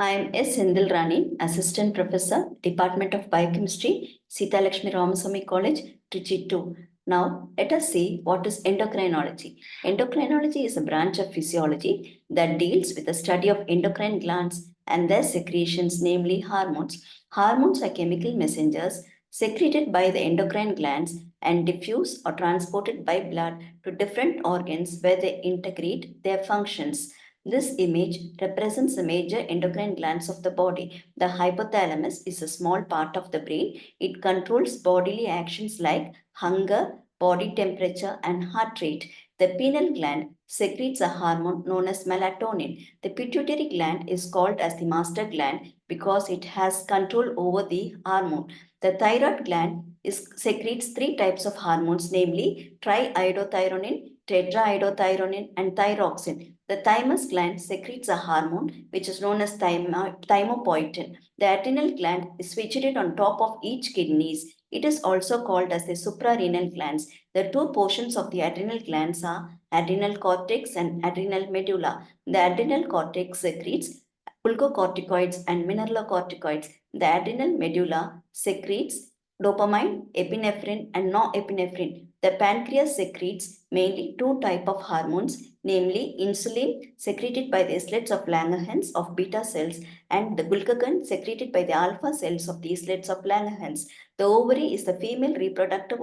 I am S. Senthilrani, Assistant Professor, Department of Biochemistry, Sita Lakshmi Ramaswamy College, Trichy 2. Now, let us see what is endocrinology. Endocrinology is a branch of physiology that deals with the study of endocrine glands and their secretions, namely hormones. Hormones are chemical messengers secreted by the endocrine glands and diffuse or transported by blood to different organs where they integrate their functions. This image represents the major endocrine glands of the body. The hypothalamus is a small part of the brain. It controls bodily actions like hunger, body temperature, and heart rate. The pineal gland secretes a hormone known as melatonin. The pituitary gland is called as the master gland because it has control over the hormone. The thyroid gland secretes three types of hormones, namely triiodothyronin, tetraiodothyronin, and thyroxine. The thymus gland secretes a hormone which is known as thymopoietin. The adrenal gland is situated on top of each kidneys. It is also called as the suprarenal glands. The two portions of the adrenal glands are adrenal cortex and adrenal medulla. The adrenal cortex secretes glucocorticoids and mineralocorticoids. The adrenal medulla secretes dopamine, epinephrine, and norepinephrine. The pancreas secretes mainly two types of hormones, namely insulin secreted by the islets of Langerhans of beta cells and the glucagon secreted by the alpha cells of the islets of Langerhans. The ovary is the female reproductive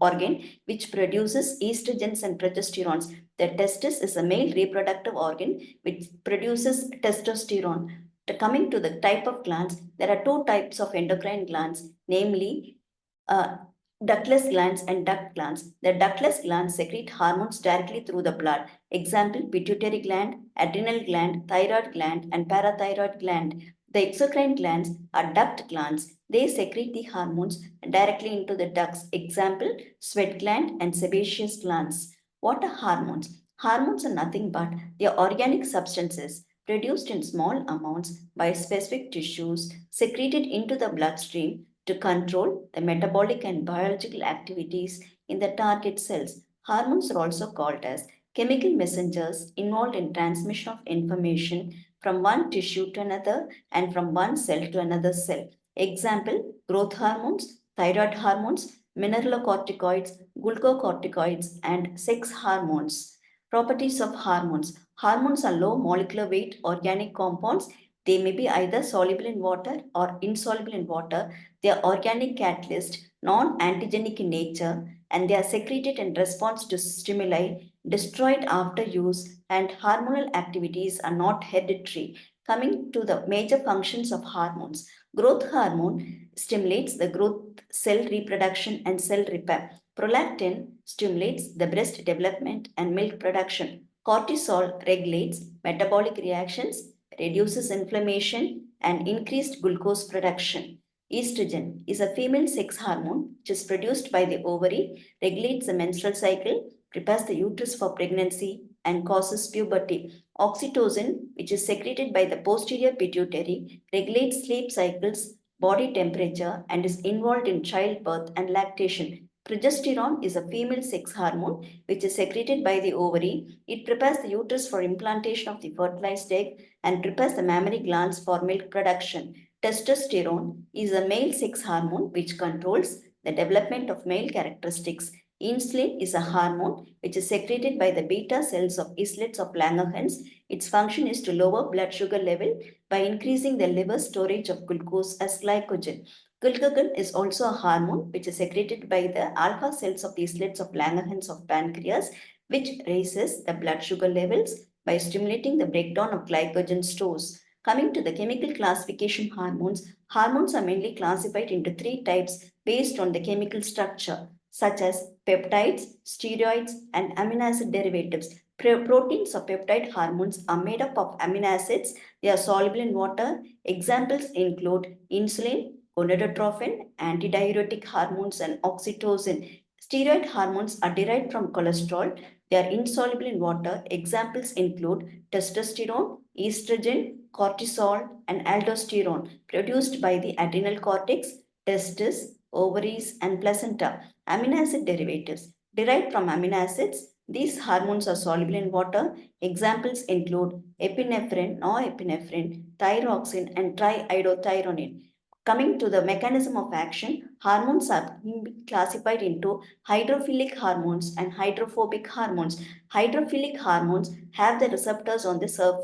organ which produces estrogens and progesterones. The testis is a male reproductive organ which produces testosterone. Coming to the type of glands, there are two types of endocrine glands, namely uh, ductless glands and duct glands. The ductless glands secrete hormones directly through the blood. Example, pituitary gland, adrenal gland, thyroid gland, and parathyroid gland. The exocrine glands are duct glands. They secrete the hormones directly into the ducts. Example, sweat gland and sebaceous glands. What are hormones? Hormones are nothing but they are organic substances produced in small amounts by specific tissues secreted into the bloodstream to control the metabolic and biological activities in the target cells. Hormones are also called as chemical messengers involved in transmission of information from one tissue to another and from one cell to another cell. Example, growth hormones, thyroid hormones, mineralocorticoids, glucocorticoids, and sex hormones. Properties of hormones. Hormones are low molecular weight organic compounds. They may be either soluble in water or insoluble in water. They are organic catalyst, non-antigenic in nature, and they are secreted in response to stimuli, destroyed after use, and hormonal activities are not hereditary. Coming to the major functions of hormones. Growth hormone stimulates the growth, cell reproduction, and cell repair. Prolactin stimulates the breast development and milk production. Cortisol regulates metabolic reactions, reduces inflammation, and increased glucose production. Estrogen is a female sex hormone which is produced by the ovary, regulates the menstrual cycle, prepares the uterus for pregnancy, and causes puberty. Oxytocin, which is secreted by the posterior pituitary, regulates sleep cycles, body temperature, and is involved in childbirth and lactation. Progesterone is a female sex hormone which is secreted by the ovary. It prepares the uterus for implantation of the fertilized egg and prepares the mammary glands for milk production. Testosterone is a male sex hormone which controls the development of male characteristics. Insulin is a hormone which is secreted by the beta cells of islets of Langerhans. Its function is to lower blood sugar level by increasing the liver storage of glucose as glycogen. Glucagon is also a hormone which is secreted by the alpha cells of the islets of Langerhans of pancreas, which raises the blood sugar levels by stimulating the breakdown of glycogen stores. Coming to the chemical classification hormones, hormones are mainly classified into three types based on the chemical structure, such as peptides, steroids, and amino acid derivatives. Proteins or peptide hormones are made up of amino acids. They are soluble in water. Examples include insulin, gonadotropin, antidiuretic hormones, and oxytocin. Steroid hormones are derived from cholesterol. They are insoluble in water. Examples include testosterone, estrogen, cortisol, and aldosterone, produced by the adrenal cortex, testis, ovaries, and placenta. Amino acid derivatives derived from amino acids. These hormones are soluble in water. Examples include epinephrine, norepinephrine, thyroxine, and triiodothyronine. Coming to the mechanism of action, hormones are classified into hydrophilic hormones and hydrophobic hormones. Hydrophilic hormones have the receptors on the cell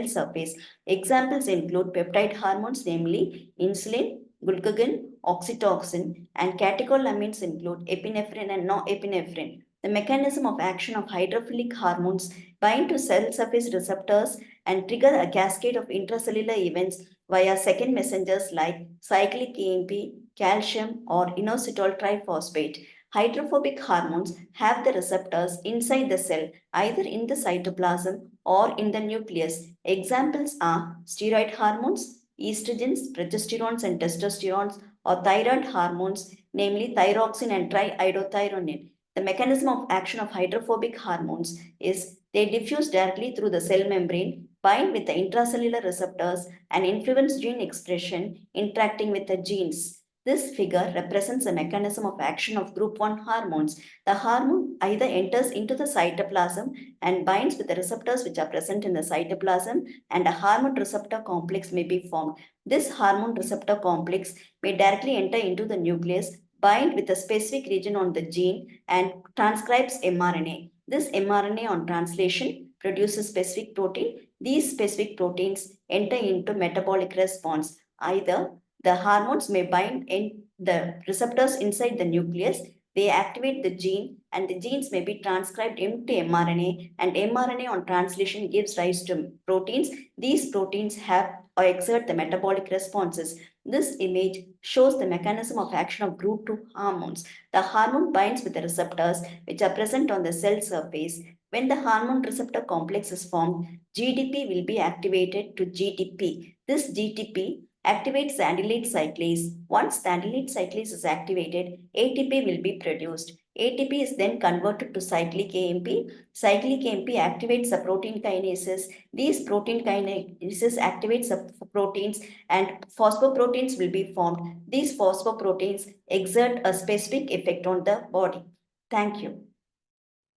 surface. Examples include peptide hormones, namely insulin, glucagon, oxytocin, and catecholamines include epinephrine and norepinephrine. The mechanism of action of hydrophilic hormones bind to cell surface receptors and trigger a cascade of intracellular events via second messengers like cyclic AMP, calcium, or inositol triphosphate. Hydrophobic hormones have the receptors inside the cell, either in the cytoplasm or in the nucleus. Examples are steroid hormones, estrogens, progesterones, and testosterones, or thyroid hormones, namely thyroxine and triiodothyronine. The mechanism of action of hydrophobic hormones is they diffuse directly through the cell membrane, bind with the intracellular receptors, and influence gene expression interacting with the genes. This figure represents the mechanism of action of group 1 hormones. The hormone either enters into the cytoplasm and binds with the receptors which are present in the cytoplasm, and a hormone receptor complex may be formed. This hormone receptor complex may directly enter into the nucleus, bind with a specific region on the gene, and transcribes mRNA. This mRNA on translation produces specific protein. These specific proteins enter into metabolic response. Either the hormones may bind in the receptors inside the nucleus, they activate the gene, and the genes may be transcribed into mRNA, and mRNA on translation gives rise to proteins. These proteins have or exert the metabolic responses. This image shows the mechanism of action of group 2 hormones. The hormone binds with the receptors which are present on the cell surface. When the hormone receptor complex is formed, GDP will be activated to GTP. This GTP activates the andylate cyclase. Once the andylate cyclase is activated, ATP will be produced. ATP is then converted to cyclic AMP. Cyclic AMP activates the protein kinases. These protein kinases activates the proteins, and phosphoproteins will be formed. These phosphoproteins exert a specific effect on the body. Thank you.